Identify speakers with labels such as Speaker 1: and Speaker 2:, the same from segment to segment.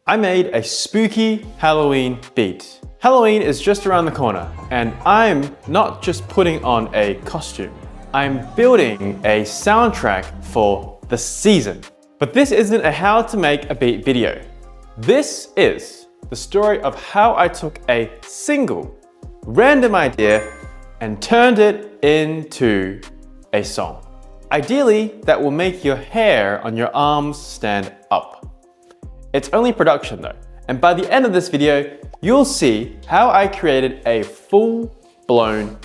Speaker 1: I made a spooky Halloween beat. Halloween is just around the corner, and I'm not just putting on a costume. I'm building a soundtrack for the season. But this isn't a how to make a beat video. This is the story of how I took a single, random idea and turned it into a song. Ideally, that will make your hair on your arms stand up. It's only production though, and by the end of this video, you'll see how I created a full-blown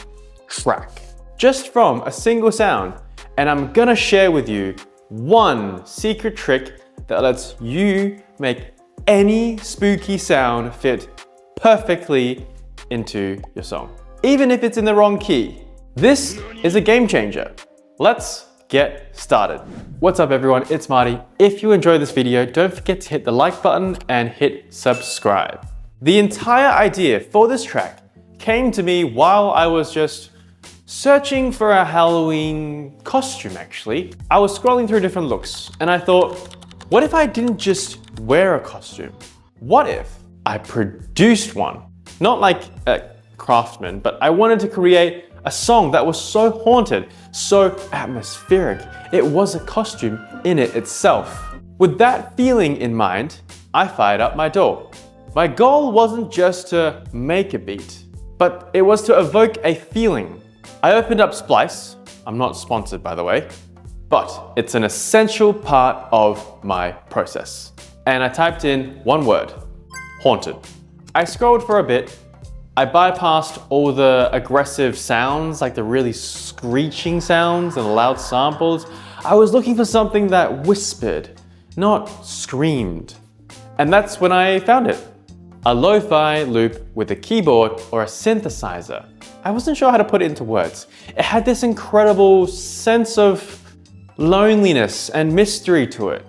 Speaker 1: track just from a single sound, and I'm gonna share with you one secret trick that lets you make any spooky sound fit perfectly into your song, even if it's in the wrong key. This is a game changer. Let's get started. What's up everyone, it's Marty. If you enjoyed this video, don't forget to hit the like button and hit subscribe. The entire idea for this track came to me while I was just searching for a Halloween costume actually. I was scrolling through different looks and I thought, what if I didn't just wear a costume? What if I produced one? Not like a craftsman, but I wanted to create a song that was so haunted, so atmospheric. It was a costume in it itself. With that feeling in mind, I fired up my DAW. My goal wasn't just to make a beat, but it was to evoke a feeling. I opened up Splice. I'm not sponsored by the way, but it's an essential part of my process. And I typed in one word, haunted. I scrolled for a bit. I bypassed all the aggressive sounds, like the really screeching sounds and loud samples. I was looking for something that whispered, not screamed. And that's when I found it. A lo-fi loop with a keyboard or a synthesizer. I wasn't sure how to put it into words. It had this incredible sense of loneliness and mystery to it.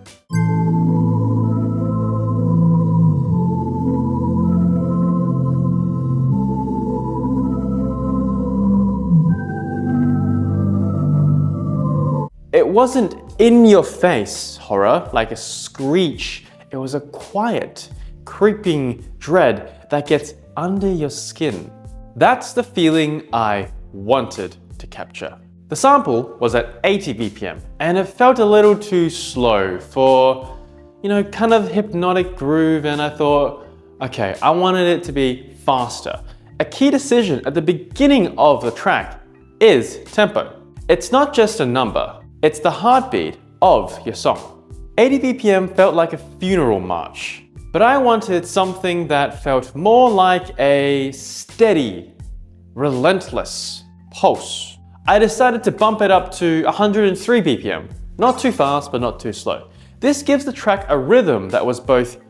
Speaker 1: It wasn't in-your-face horror, like a screech. It was a quiet, creeping dread that gets under your skin. That's the feeling I wanted to capture. The sample was at 80 BPM, and it felt a little too slow for, kind of hypnotic groove, and I thought, okay, I wanted it to be faster. A key decision at the beginning of the track is tempo. It's not just a number. It's the heartbeat of your song. 80 BPM felt like a funeral march, but I wanted something that felt more like a steady, relentless pulse. I decided to bump it up to 103 BPM. Not too fast, but not too slow. This gives the track a rhythm that was both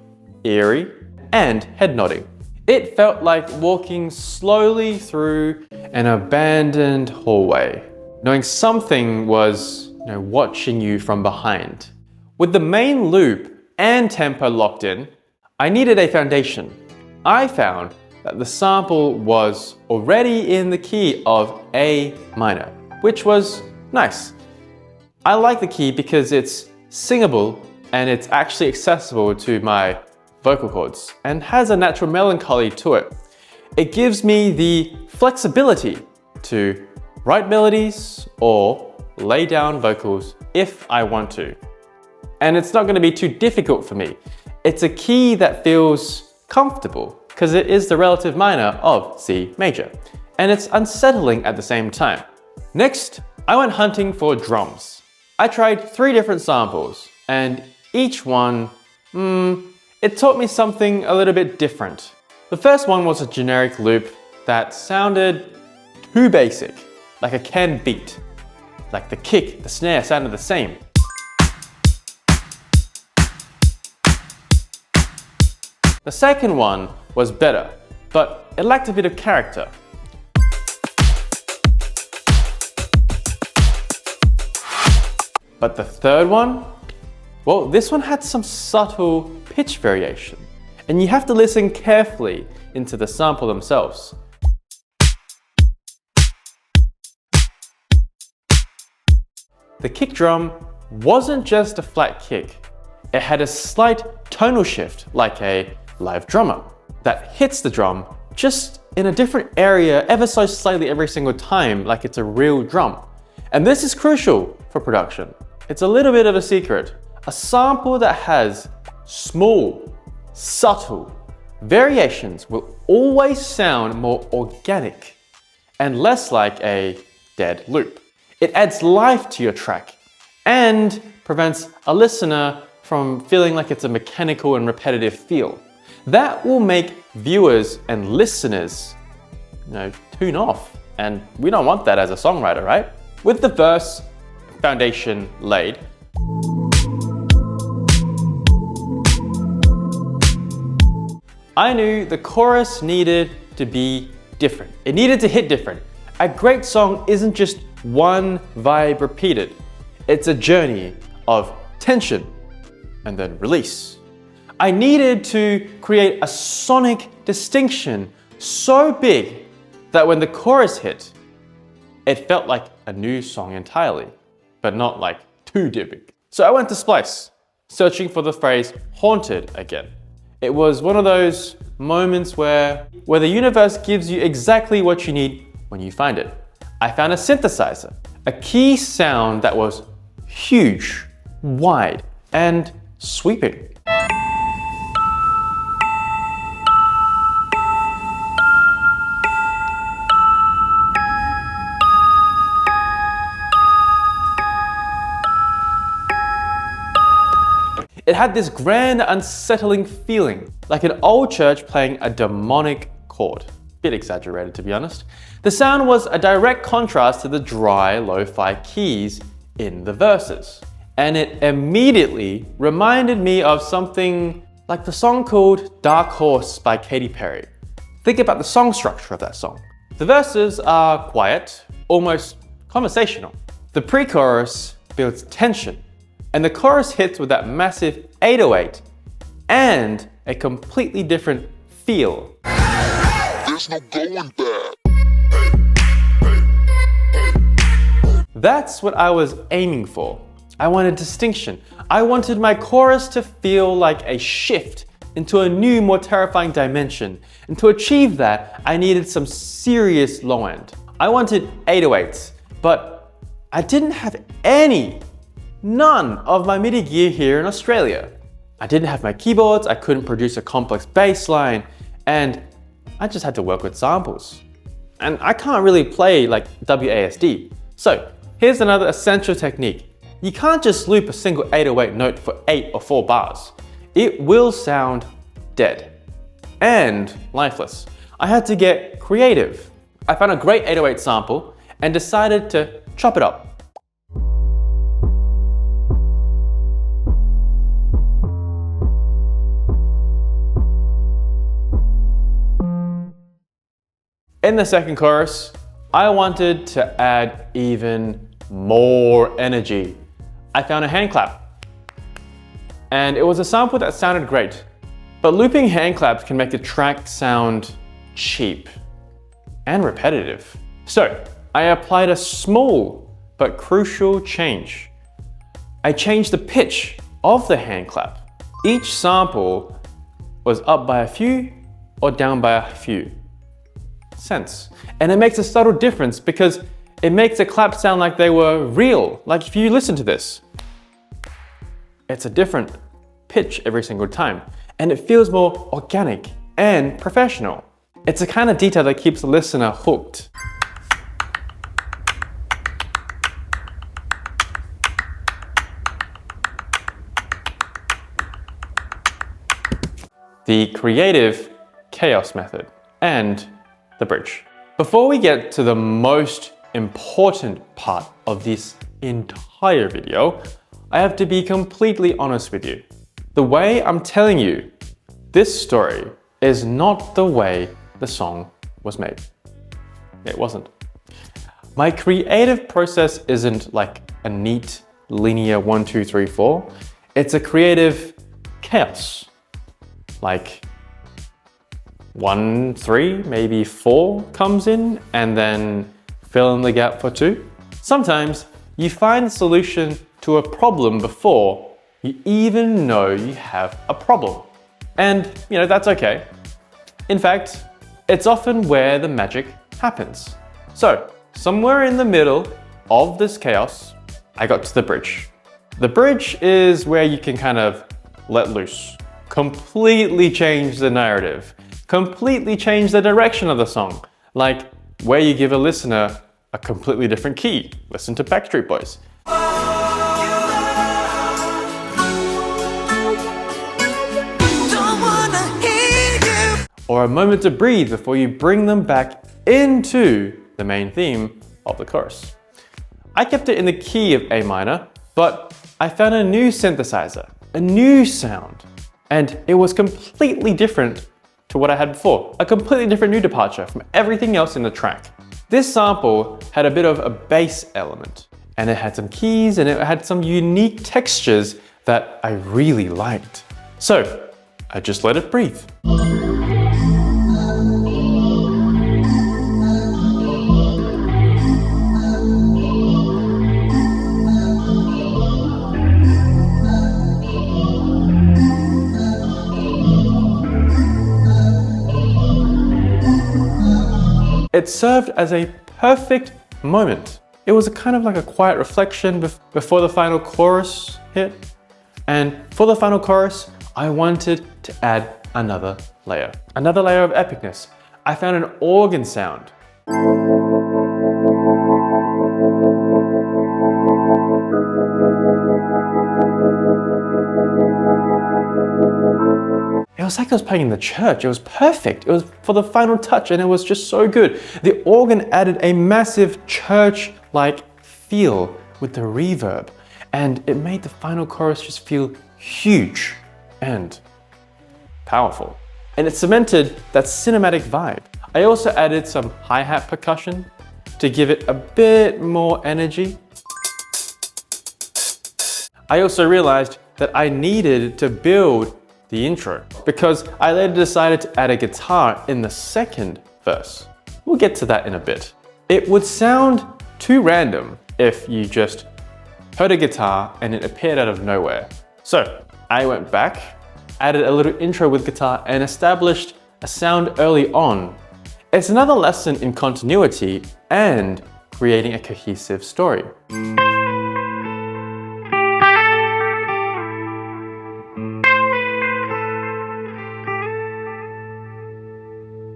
Speaker 1: eerie and head nodding. It felt like walking slowly through an abandoned hallway, knowing something was watching you from behind. With the main loop and tempo locked in, I needed a foundation. I found that the sample was already in the key of A minor, which was nice. I like the key because it's singable and it's actually accessible to my vocal cords and has a natural melancholy to it. It gives me the flexibility to write melodies or lay down vocals if I want to. And it's not going to be too difficult for me. It's a key that feels comfortable because it is the relative minor of C major. And it's unsettling at the same time. Next, I went hunting for drums. I tried 3 different samples and each one, it taught me something a little bit different. The first one was a generic loop that sounded too basic, like a canned beat. Like the kick, the snare sounded the same. The second one was better, but it lacked a bit of character. But the third one? Well, this one had some subtle pitch variation, and you have to listen carefully into the sample themselves. The kick drum wasn't just a flat kick. It had a slight tonal shift like a live drummer that hits the drum just in a different area ever so slightly every single time, like it's a real drum. And this is crucial for production. It's a little bit of a secret. A sample that has small, subtle variations will always sound more organic and less like a dead loop. It adds life to your track and prevents a listener from feeling like it's a mechanical and repetitive feel. That will make viewers and listeners, tune off. And we don't want that as a songwriter, right? With the verse foundation laid, I knew the chorus needed to be different. It needed to hit different. A great song isn't just one vibe repeated. It's a journey of tension and then release. I needed to create a sonic distinction so big that when the chorus hit, it felt like a new song entirely, but not like too big. So I went to Splice, searching for the phrase haunted again. It was one of those moments where the universe gives you exactly what you need when you find it. I found a synthesizer, a key sound that was huge, wide, and sweeping. It had this grand, unsettling feeling, like an old church playing a demonic chord. Bit exaggerated, to be honest. The sound was a direct contrast to the dry, lo-fi keys in the verses. And it immediately reminded me of something like the song called Dark Horse by Katy Perry. Think about the song structure of that song. The verses are quiet, almost conversational. The pre-chorus builds tension, and the chorus hits with that massive 808 and a completely different feel.
Speaker 2: There's no going back.
Speaker 1: That's what I was aiming for. I wanted distinction. I wanted my chorus to feel like a shift into a new, more terrifying dimension. And to achieve that, I needed some serious low end. I wanted 808s, but I didn't have none of my MIDI gear here in Australia. I didn't have my keyboards, I couldn't produce a complex bass line, and I just had to work with samples. And I can't really play like WASD. So here's another essential technique. You can't just loop a single 808 note for 8 or 4 bars. It will sound dead and lifeless. I had to get creative. I found a great 808 sample and decided to chop it up. In the second chorus, I wanted to add even more energy. I found a hand clap. And it was a sample that sounded great. But looping hand claps can make the track sound cheap and repetitive. So I applied a small but crucial change. I changed the pitch of the hand clap. Each sample was up by a few or down by a few cents. And it makes a subtle difference because it makes the clap sound like they were real. Like if you listen to this, it's a different pitch every single time. And it feels more organic and professional. It's a kind of detail that keeps the listener hooked. The creative chaos method and the bridge. Before we get to the most important part of this entire video, I have to be completely honest with you. The way I'm telling you this story is not the way the song was made. It wasn't. My creative process isn't like a neat, linear 1, 2, 3, 4. It's a creative chaos. Like 1, 3, maybe 4 comes in and then fill in the gap for 2. Sometimes you find the solution to a problem before you even know you have a problem. And, that's okay. In fact, it's often where the magic happens. So, somewhere in the middle of this chaos, I got to the bridge. The bridge is where you can kind of let loose, completely change the narrative, completely change the direction of the song, like where you give a listener a completely different key. Listen to Backstreet Boys. Or a moment to breathe before you bring them back into the main theme of the chorus. I kept it in the key of A minor, but I found a new synthesizer, a new sound, and it was completely different to what I had before, a completely different new departure from everything else in the track. This sample had a bit of a bass element, and it had some keys and it had some unique textures that I really liked. So I just let it breathe. It served as a perfect moment. It was kind of like a quiet reflection before the final chorus hit. And for the final chorus, I wanted to add another layer of epicness. I found an organ sound. It was like I was playing in the church. It was perfect. It was for the final touch and it was just so good. The organ added a massive church-like feel with the reverb, and it made the final chorus just feel huge and powerful. And it cemented that cinematic vibe. I also added some hi-hat percussion to give it a bit more energy. I also realized that I needed to build the intro because I later decided to add a guitar in the second verse. We'll get to that in a bit. It would sound too random if you just heard a guitar and it appeared out of nowhere. So I went back, added a little intro with guitar and established a sound early on. It's another lesson in continuity and creating a cohesive story.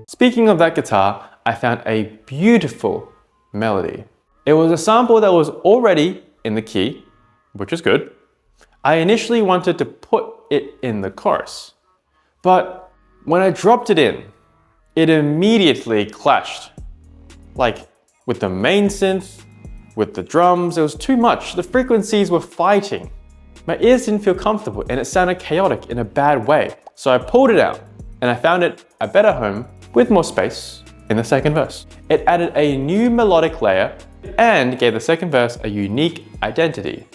Speaker 1: Speaking of that guitar, I found a beautiful melody. It was a sample that was already in the key, which is good. I initially wanted to put it in the chorus, but when I dropped it in, it immediately clashed. Like with the main synth, with the drums, it was too much. The frequencies were fighting. My ears didn't feel comfortable and it sounded chaotic in a bad way. So I pulled it out and I found it a better home with more space in the second verse. It added a new melodic layer and gave the second verse a unique identity.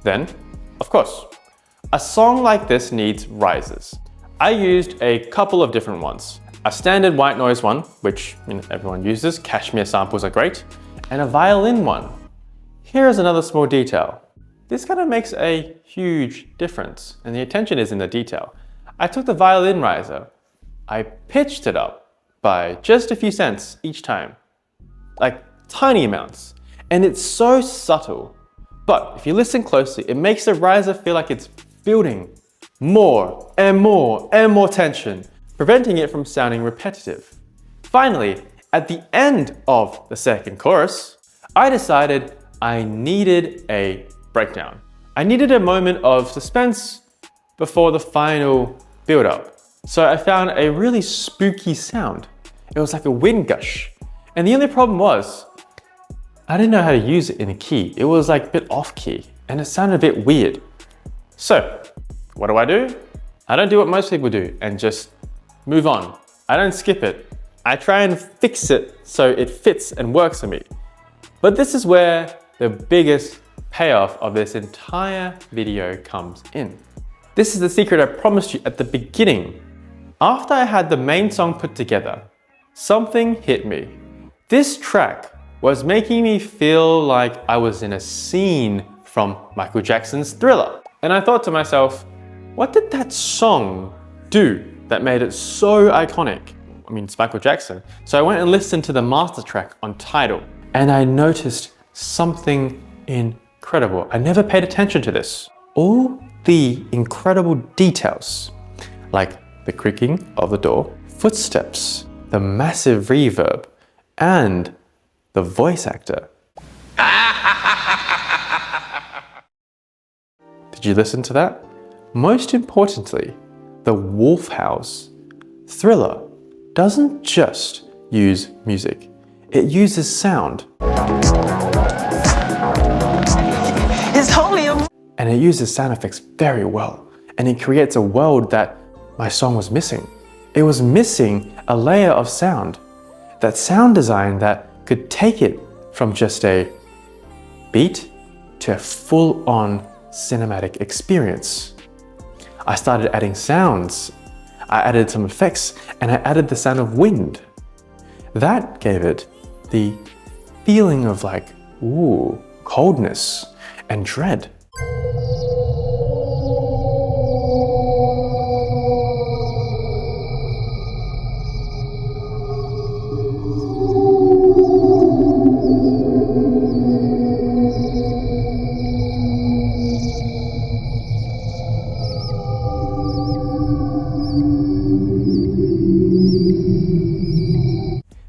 Speaker 1: Then, of course, a song like this needs rises. I used a couple of different ones. A standard white noise one, which everyone uses, Cashmere samples are great, and a violin one. Here is another small detail. This kind of makes a huge difference, and the attention is in the detail. I took the violin riser, I pitched it up by just a few cents each time, like tiny amounts, and it's so subtle. But if you listen closely, it makes the riser feel like it's building more and more and more tension, preventing it from sounding repetitive. Finally, at the end of the second chorus, I decided I needed a breakdown. I needed a moment of suspense before the final build-up. So I found a really spooky sound. It was like a wind gush. And the only problem was, I didn't know how to use it in a key. It was like a bit off key and it sounded a bit weird. So what do? I don't do what most people do and just move on. I don't skip it. I try and fix it so it fits and works for me. But this is where the biggest payoff of this entire video comes in. This is the secret I promised you at the beginning. After I had the main song put together, something hit me. This track was making me feel like I was in a scene from Michael Jackson's Thriller. And I thought to myself, what did that song do that made it so iconic? I mean, it's Michael Jackson. So I went and listened to the master track on Tidal, and I noticed something incredible. I never paid attention to this. All the incredible details, like the creaking of the door, footsteps, the massive reverb, and the voice actor. Did you listen to that? Most importantly, the wolf howls. Thriller doesn't just use music, it uses sound. And it uses sound effects very well, and it creates a world that my song was missing. It was missing a layer of sound, that sound design that could take it from just a beat to a full-on cinematic experience. I started adding sounds, I added some effects, and I added the sound of wind. That gave it the feeling of like, ooh, coldness and dread.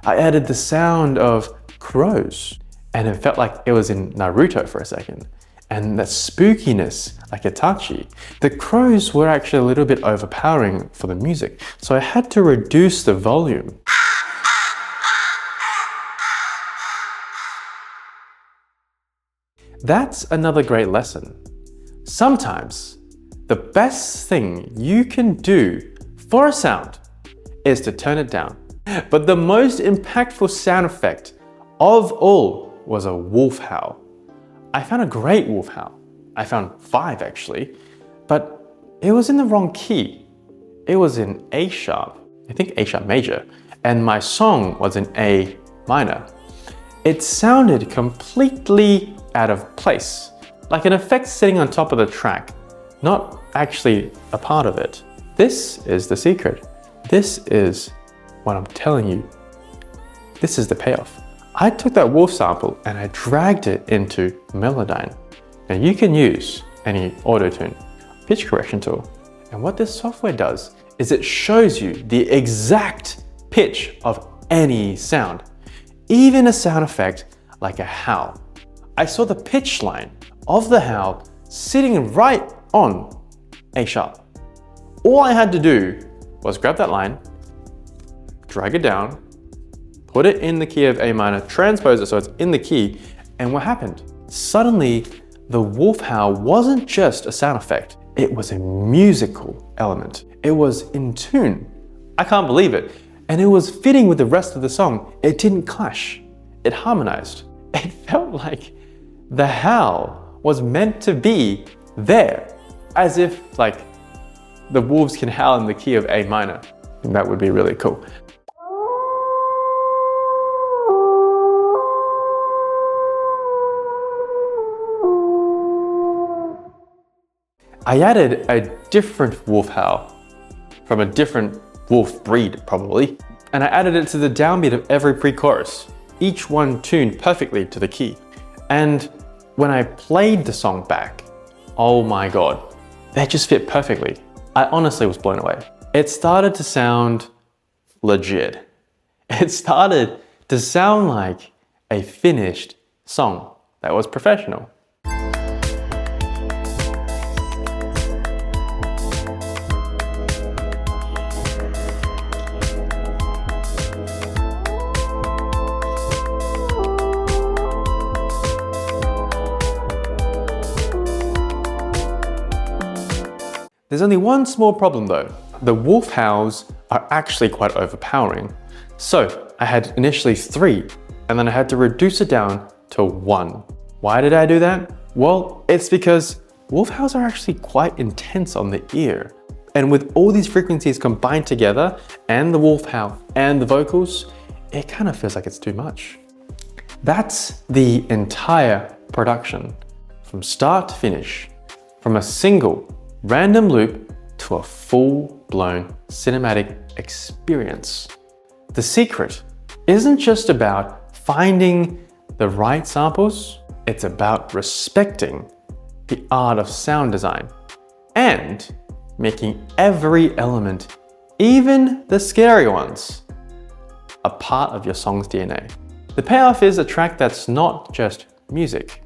Speaker 1: I added the sound of crows, and it felt like it was in Naruto for a second. And that spookiness, like Itachi. The crows were actually a little bit overpowering for the music, so I had to reduce the volume. That's another great lesson. Sometimes, the best thing you can do for a sound is to turn it down. But the most impactful sound effect of all was a wolf howl. I found a great wolf howl. I found 5 actually, but it was in the wrong key. It was in A sharp, I think A sharp major, and my song was in A minor. It sounded completely out of place, like an effect sitting on top of the track, not actually a part of it. This is the secret. This is what I'm telling you. This is the payoff. I took that wolf sample and I dragged it into Melodyne. Now you can use any auto-tune pitch correction tool. And what this software does is it shows you the exact pitch of any sound, even a sound effect like a howl. I saw the pitch line of the howl sitting right on A sharp. All I had to do was grab that line, drag it down, put it in the key of A minor, transpose it so it's in the key, and what happened? Suddenly, the wolf howl wasn't just a sound effect, it was a musical element. It was in tune. I can't believe it. And it was fitting with the rest of the song. It didn't clash. It harmonized. It felt like the howl was meant to be there, as if like the wolves can howl in the key of A minor. And that would be really cool. I added a different wolf howl from a different wolf breed probably, and I added it to the downbeat of every pre-chorus, each one tuned perfectly to the key. And when I played the song back, oh my god, they just fit perfectly. I honestly was blown away. It started to sound legit. It started to sound like a finished song that was professional. There's only one small problem though. The wolf howls are actually quite overpowering. So I had initially 3, and then I had to reduce it down to 1. Why did I do that? Well, it's because wolf howls are actually quite intense on the ear. And with all these frequencies combined together, and the wolf howl and the vocals, it kind of feels like it's too much. That's the entire production, from start to finish, from a single random loop to a full-blown cinematic experience. The secret isn't just about finding the right samples, it's about respecting the art of sound design and making every element, even the scary ones, a part of your song's DNA. The payoff is a track that's not just music.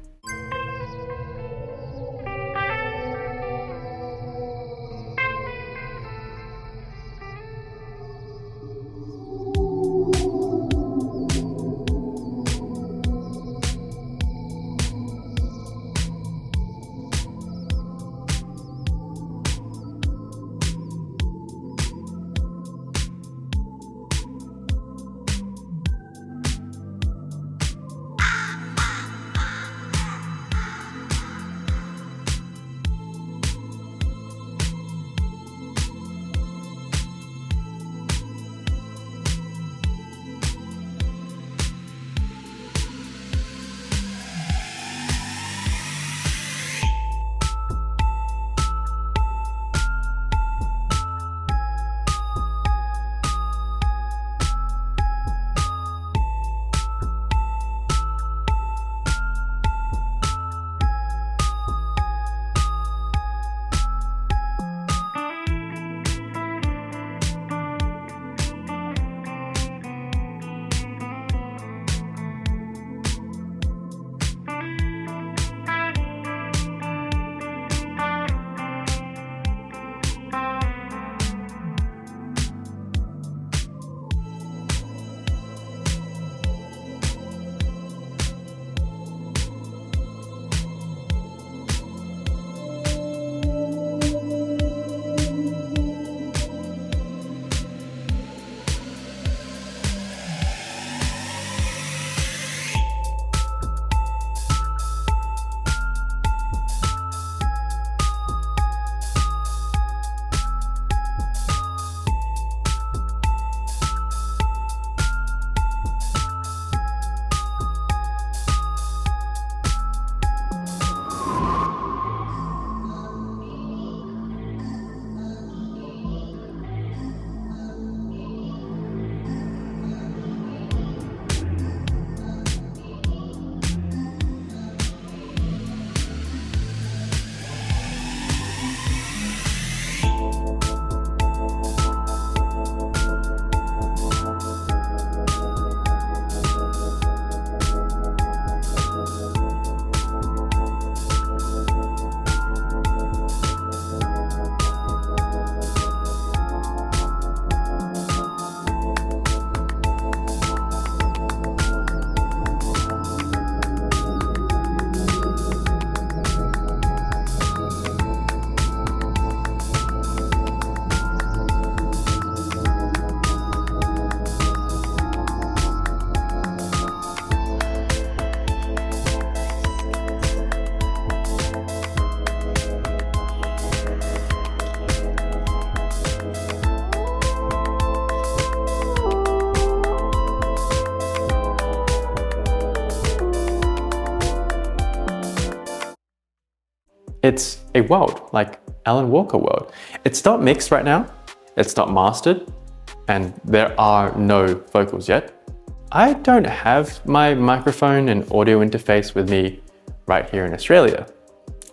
Speaker 1: It's a world, like Alan Walker world. It's not mixed right now, it's not mastered, and there are no vocals yet. I don't have my microphone and audio interface with me right here in Australia,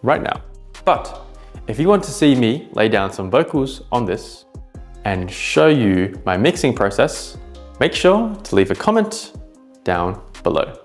Speaker 1: right now. But if you want to see me lay down some vocals on this and show you my mixing process, make sure to leave a comment down below.